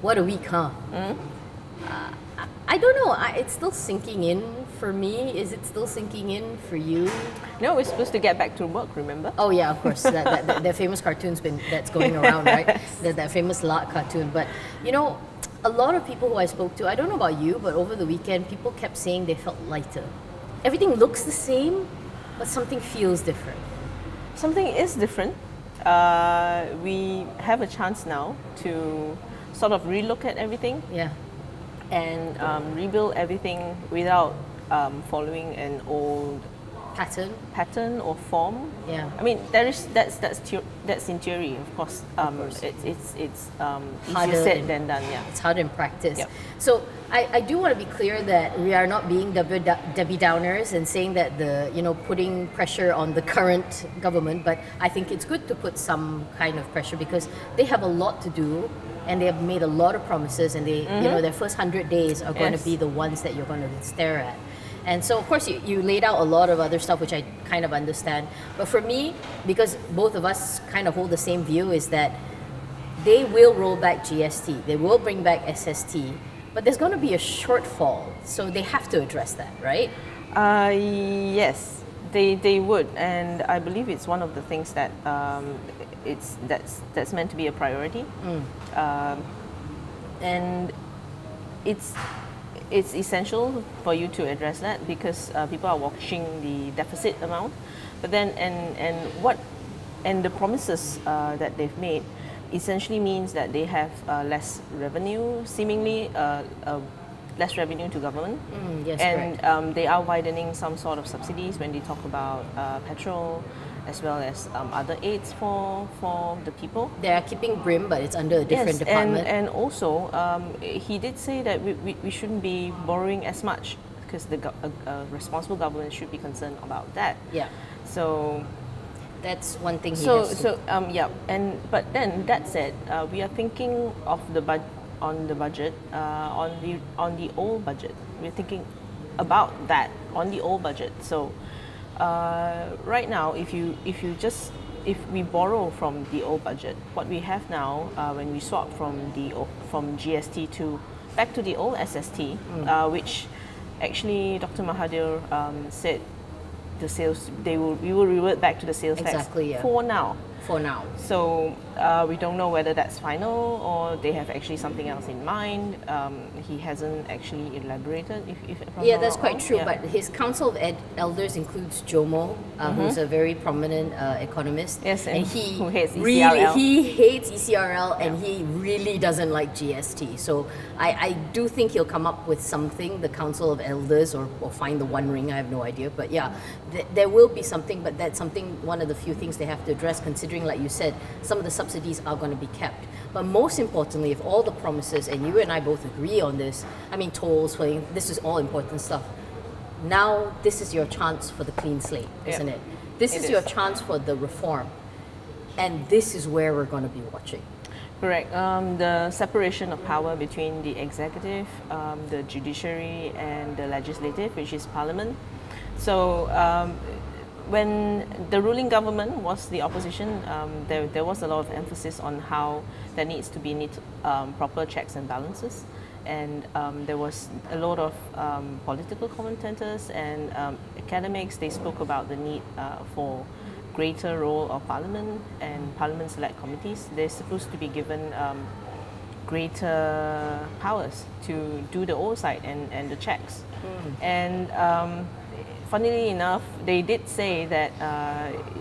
What a week, huh? I don't know. It's still sinking in for me. Is it still sinking in for you? No, we're supposed to get back to work, remember? Oh yeah, of course. That famous cartoon's that's going around, right? That famous Lot cartoon. But you know, a lot of people who I spoke to, I don't know about you, but over the weekend, people kept saying they felt lighter. Everything looks the same, but something feels different. Something is different. We have a chance now to sort of relook at everything Yeah. and rebuild everything without following an old pattern or form. Yeah. I mean, that's in theory, of course. It's easier said than done. Yeah. It's hard in practice. Yep. So I do want to be clear that we are not being Debbie Downers and saying that putting pressure on the current government, but I think it's good to put some kind of pressure because they have a lot to do and they have made a lot of promises and they their first 100 days are going to be the ones that you're going to stare at. And so, of course, you laid out a lot of other stuff, which I kind of understand. But for me, because both of us kind of hold the same view, is that they will roll back GST, they will bring back SST, but there's going to be a shortfall. So they have to address that, right? Yes, they would. And I believe it's one of the things that that's meant to be a priority. And it's essential for you to address that because people are watching the deficit amount, but then and the promises that they've made essentially means that they have less revenue, seemingly less revenue to government, Yes, and they are widening some sort of subsidies when they talk about petrol, as well as other aids for the people. They are keeping BRIM, but it's under a different department. And also, he did say that we shouldn't be borrowing as much because a responsible government should be concerned about that. Yeah. So that's one thing. But then that said, we are thinking of on the old budget. We're thinking about that on the old budget. So. Right now, if we borrow from the old budget, what we have now, when we swap from GST back to the old SST, which actually Dr. Mahathir said we will revert back to the sales tax for now. For now. So we don't know whether that's final or they have actually something else in mind. He hasn't actually elaborated. If that's quite true. Yeah. But his Council of Elders includes Jomo, who's a very prominent economist. Yes, and who hates ECRL. He hates ECRL, and he really doesn't like GST. So I do think he'll come up with something, the Council of Elders, or find the One Ring. I have no idea. But yeah, there will be something. But that's one of the few things they have to address, considering, like you said, some of the subsidies are going to be kept. But most importantly, if all the promises, and you and I both agree on this, I mean, tolls, this is all important stuff. Now, this is your chance for the clean slate, isn't it? This is your chance for the reform. And this is where we're going to be watching. Correct. The separation of power between the executive, the judiciary, and the legislative, which is parliament. So, when the ruling government was the opposition, there was a lot of emphasis on how there needs to be proper checks and balances. And there was a lot of political commentators and academics. They spoke about the need for greater role of Parliament and Parliament select committees. They're supposed to be given greater powers to do the oversight and the checks. And funnily enough, they did say that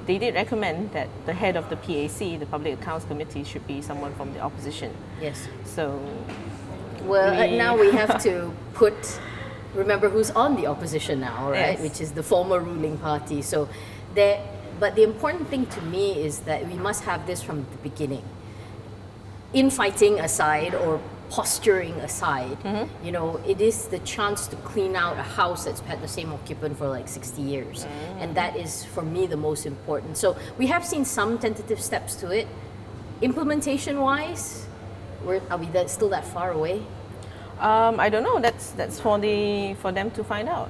they did recommend that the head of the PAC, the Public Accounts Committee, should be someone from the opposition. Yes. So, now we have to remember who's on the opposition now, right? Yes. Which is the former ruling party. So, but the important thing to me is that we must have this from the beginning. Infighting aside, or posturing aside, it is the chance to clean out a house that's had the same occupant for like 60 years. And that is, for me, the most important. So we have seen some tentative steps to it. Implementation-wise, are we still that far away? I don't know. That's for them to find out.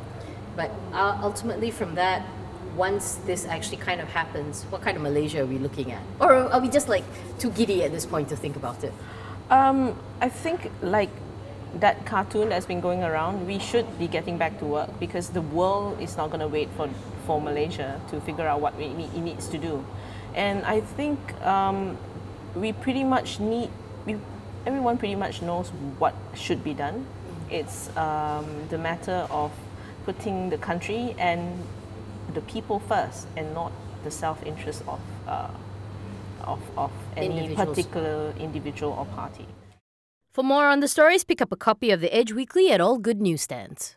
But ultimately, from that, once this actually kind of happens, what kind of Malaysia are we looking at? Or are we just like too giddy at this point to think about it? I think like that cartoon that's been going around, we should be getting back to work because the world is not going to wait for Malaysia to figure out what it needs to do. And I think we pretty much everyone pretty much knows what should be done. It's the matter of putting the country and the people first and not the self-interest of any particular individual or party. For more on the stories, pick up a copy of The Edge Weekly at all good newsstands.